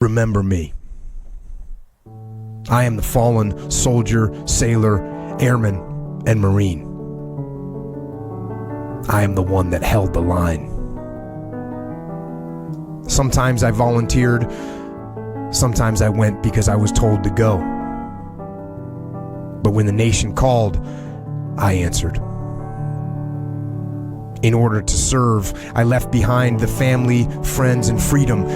Remember me. I am the fallen soldier, sailor, airman, and Marine. I am the one that held the line. Sometimes I volunteered, sometimes I went because I was told to go. But when the nation called, I answered. In order to serve, I left behind the family, friends, and freedom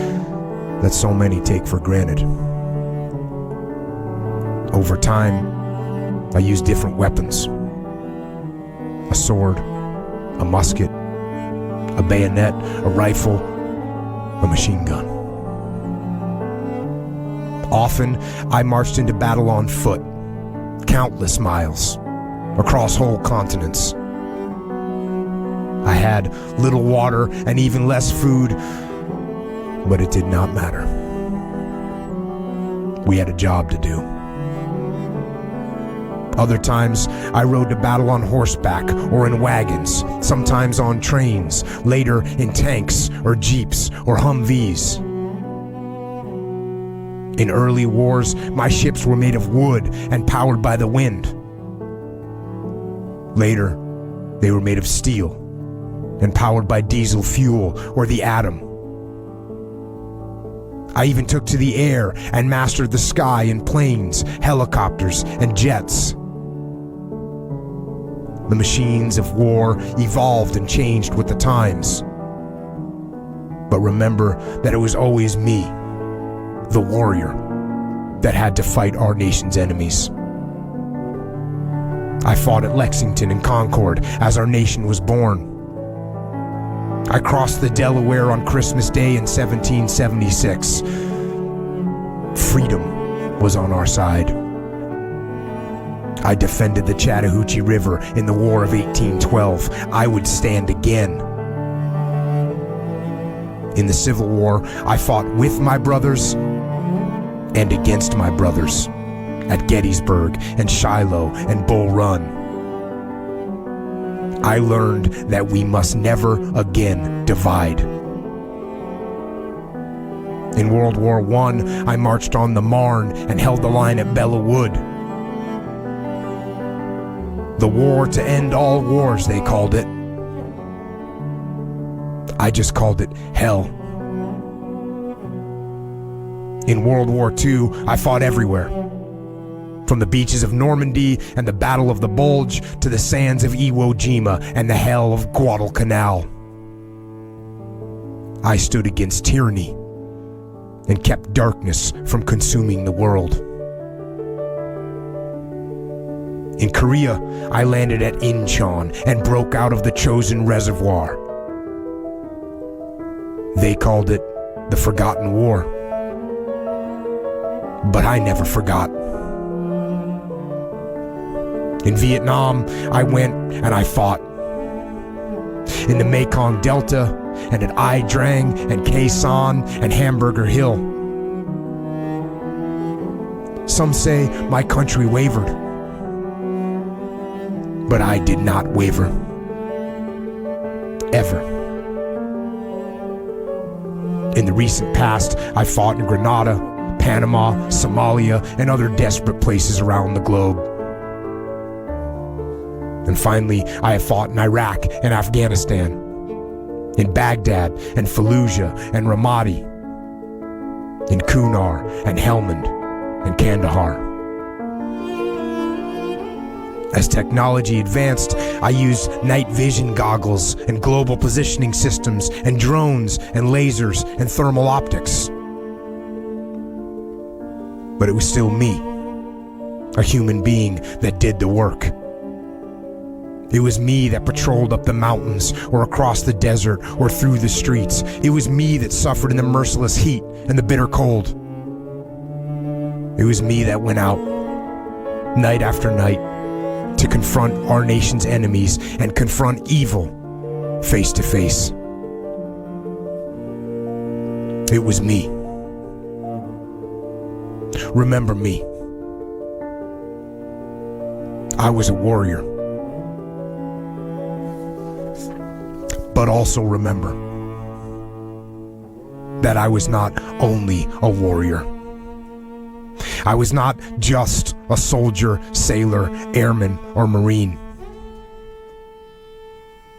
that so many take for granted. Over time, I used different weapons. A sword, a musket, a bayonet, a rifle, a machine gun. Often, I marched into battle on foot, countless miles, across whole continents. I had little water and even less food, but it did not matter. We had a job to do. Other times, I rode to battle on horseback or in wagons, sometimes on trains, later in tanks or jeeps or Humvees. In early wars, my ships were made of wood and powered by the wind. Later, they were made of steel and powered by diesel fuel or the atom. I even took to the air and mastered the sky in planes, helicopters, and jets. The machines of war evolved and changed with the times. But remember that it was always me, the warrior, that had to fight our nation's enemies. I fought at Lexington and Concord as our nation was born. I crossed the Delaware on Christmas Day in 1776. Freedom was on our side. I defended the Chattahoochee River in the War of 1812. I would stand again. In the Civil War, I fought with my brothers and against my brothers at Gettysburg and Shiloh and Bull Run. I learned that we must never again divide. In World War I, I marched on the Marne and held the line at Belleau Wood. The war to end all wars, they called it. I just called it hell. In World War II, I fought everywhere. From the beaches of Normandy and the Battle of the Bulge to the sands of Iwo Jima and the hell of Guadalcanal. I stood against tyranny and kept darkness from consuming the world. In Korea, I landed at Incheon and broke out of the Chosin Reservoir. They called it the Forgotten War. But I never forgot. In Vietnam, I went and I fought. In the Mekong Delta, and at Ai Drang and Khe Sanh and Hamburger Hill. Some say my country wavered, but I did not waver. Ever. In the recent past, I fought in Grenada, Panama, Somalia, and other desperate places around the globe. And finally, I have fought in Iraq and Afghanistan, in Baghdad and Fallujah and Ramadi, in Kunar and Helmand and Kandahar. As technology advanced, I used night vision goggles and global positioning systems and drones and lasers and thermal optics. But it was still me, a human being that did the work. It was me that patrolled up the mountains or across the desert or through the streets. It was me that suffered in the merciless heat and the bitter cold. It was me that went out, night after night, to confront our nation's enemies and confront evil face to face. It was me. Remember me. I was a warrior. But also remember, that I was not only a warrior. I was not just a soldier, sailor, airman, or marine.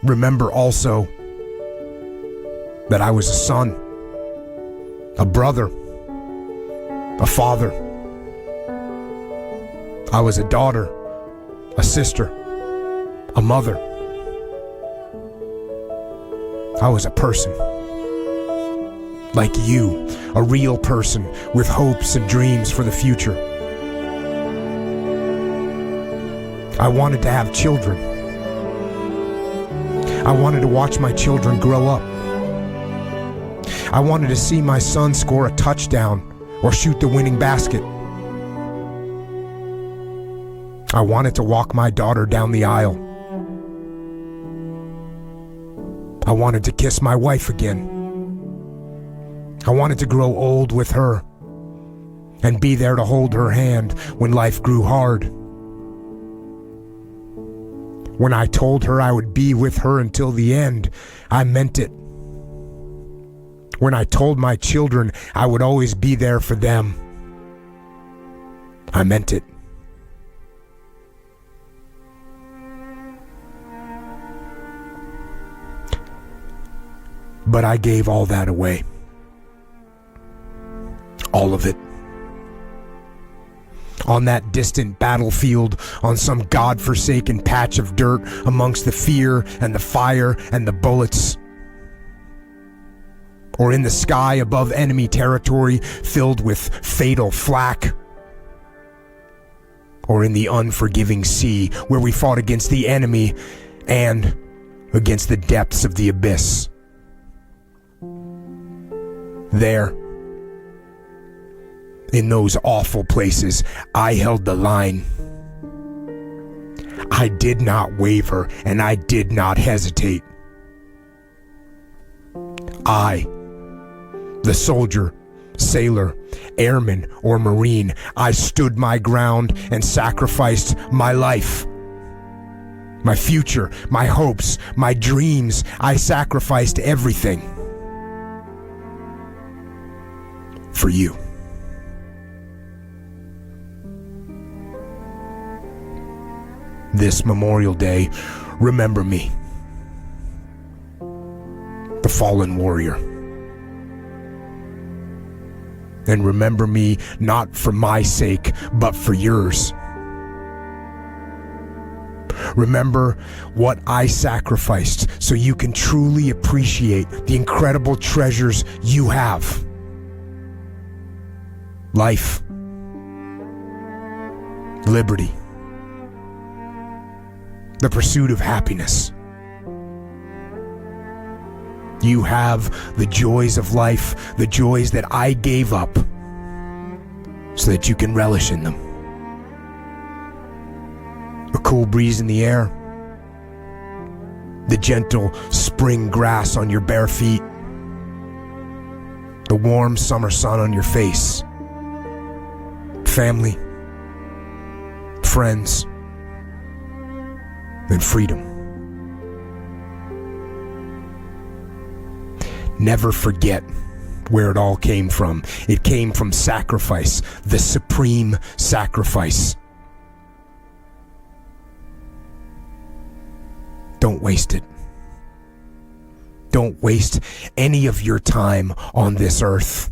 Remember also that I was a son, a brother, a father. I was a daughter, a sister, a mother. I was a person. Like you, a real person with hopes and dreams for the future. I wanted to have children. I wanted to watch my children grow up. I wanted to see my son score a touchdown or shoot the winning basket. I wanted to walk my daughter down the aisle. I wanted to kiss my wife again. I wanted to grow old with her and be there to hold her hand when life grew hard. When I told her I would be with her until the end, I meant it. When I told my children I would always be there for them, I meant it. But I gave all that away. All of it. On that distant battlefield, on some godforsaken patch of dirt amongst the fear and the fire and the bullets. Or in the sky above enemy territory filled with fatal flak. Or in the unforgiving sea where we fought against the enemy and against the depths of the abyss. There, in those awful places, I held the line. I did not waver and I did not hesitate. I, the soldier, sailor, airman, or marine, I stood my ground and sacrificed my life. My future, my hopes, my dreams, I sacrificed everything. For you. This Memorial Day, remember me, the fallen warrior. And remember me not for my sake, but for yours. Remember what I sacrificed so you can truly appreciate the incredible treasures you have. Life, liberty, the pursuit of happiness. You have the joys of life, the joys that I gave up, so that you can relish in them. A cool breeze in the air, the gentle spring grass on your bare feet, the warm summer sun on your face. Family, friends, and freedom. Never forget where it all came from. It came from sacrifice, the supreme sacrifice. Don't waste it. Don't waste any of your time on this earth.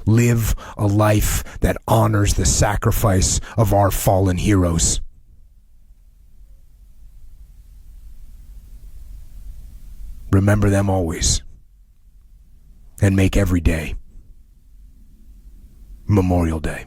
Live a life that honors the sacrifice of our fallen heroes. Remember them always, and make every day Memorial Day.